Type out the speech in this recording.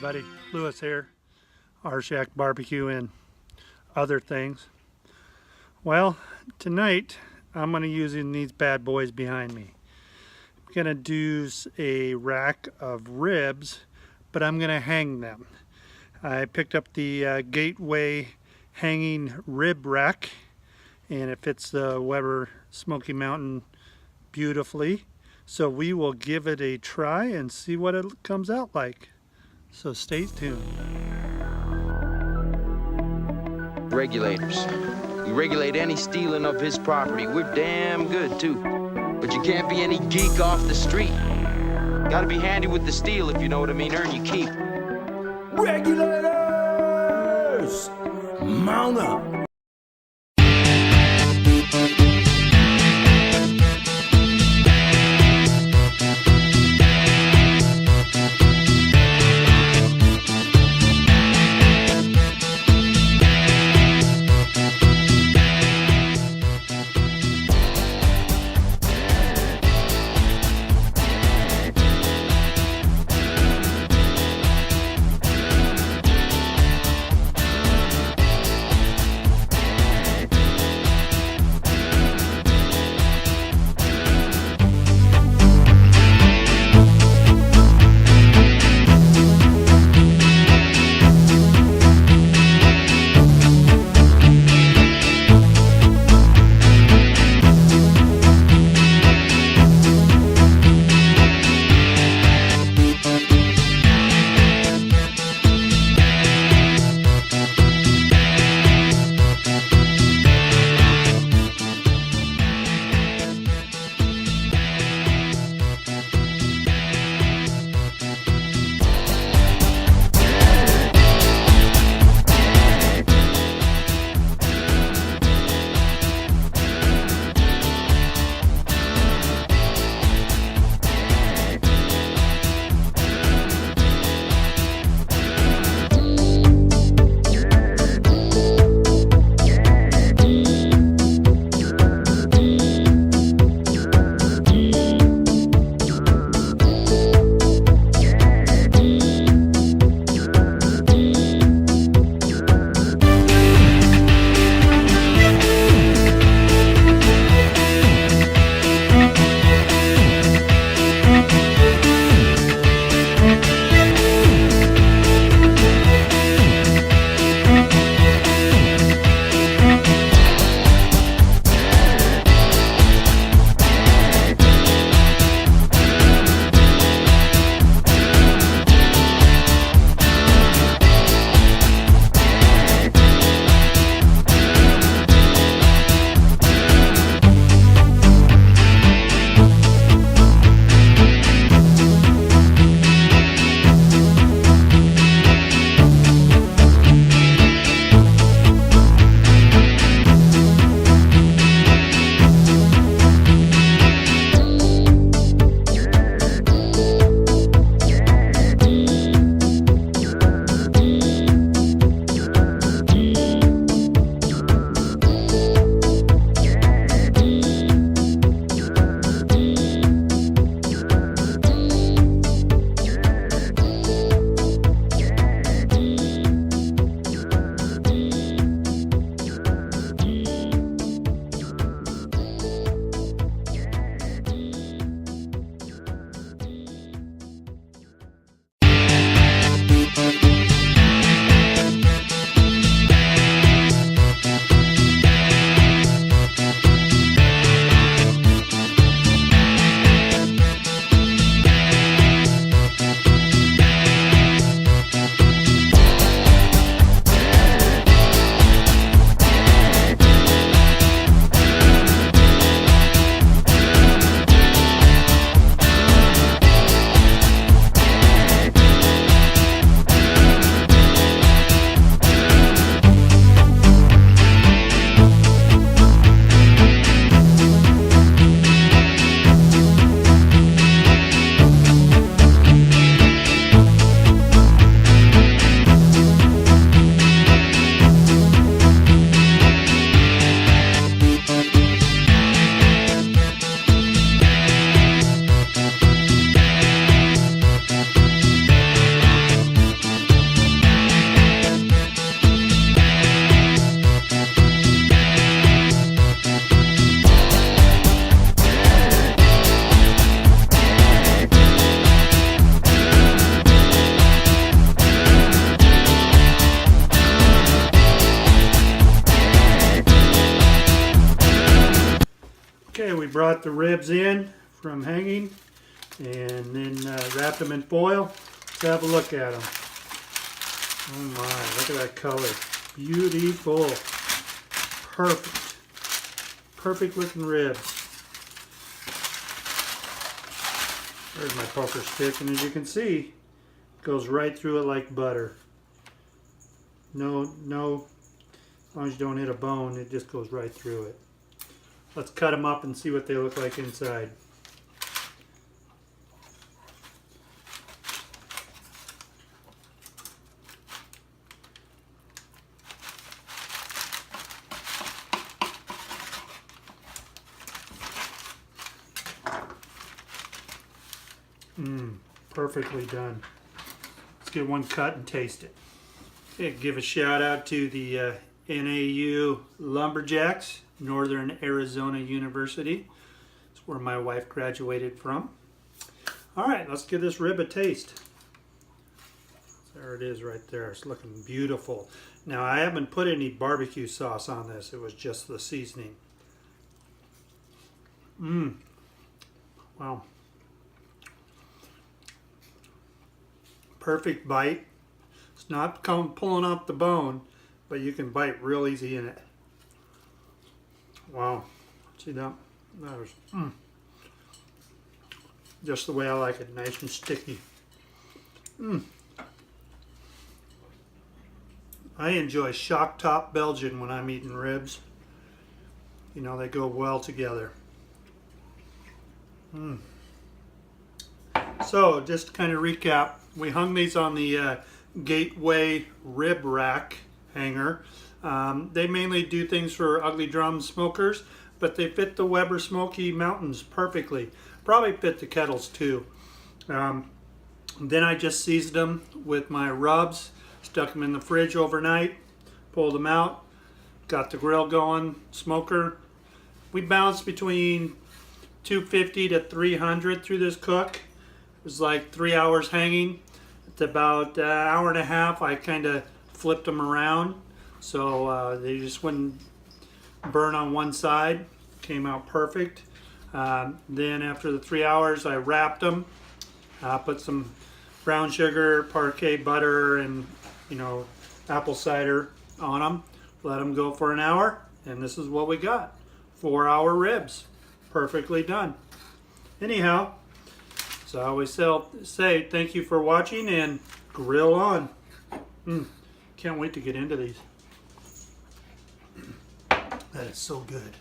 everybody, Lewis here, Rshackbbq and other things. Well, tonight I'm going to be using these bad boys behind me. I'm going to do a rack of ribs, but I'm going to hang them. I picked up the Gateway hanging rib rack, and it fits the Weber Smokey Mountain beautifully. So we will give it a try and see what it comes out like. So stay tuned. Regulators. You regulate any stealing of his property. We're damn good too. But you can't be any geek off the street. Gotta be handy with the steel, if you know what I mean. Earn your keep. Regulators! Mount up! Okay, we brought the ribs in from hanging and then wrapped them in foil. Let's have a look at them. Oh my, look at that color. Beautiful. Perfect. Perfect looking ribs. There's my poker stick, and as you can see, it goes right through it like butter. No, as long as you don't hit a bone, it just goes right through it. Let's cut them up and see what they look like inside. Perfectly done. Let's get one cut and taste it. Okay, give a shout out to the NAU Lumberjacks, Northern Arizona University. It's where my wife graduated from. Alright, let's give this rib a taste. There it is right there. It's looking beautiful. Now I haven't put any barbecue sauce on this. It was just the seasoning. Wow. Perfect bite. It's not pulling off the bone, but you can bite real easy in it. Wow. See that? That was just the way I like it, nice and sticky. I enjoy shock top Belgian when I'm eating ribs. You know, they go well together. So, just to kind of recap, we hung these on the Gateway rib rack hanger. They mainly do things for ugly drum smokers, but they fit the Weber Smokey Mountains perfectly. Probably fit the Kettles too. Then I just seasoned them with my rubs, stuck them in the fridge overnight, pulled them out, got the grill going, smoker. We bounced between 250 to 300 through this cook. It was like 3 hours hanging. At about an hour and a half, I kind of flipped them around so they just wouldn't burn on one side. Came out perfect. Then after the 3 hours, I wrapped them, put some brown sugar, parquet butter, and apple cider on them. Let them go for an hour, and this is what we got. 4-hour ribs. Perfectly done. Anyhow, so I always say thank you for watching and grill on. Can't wait to get into these. That is so good.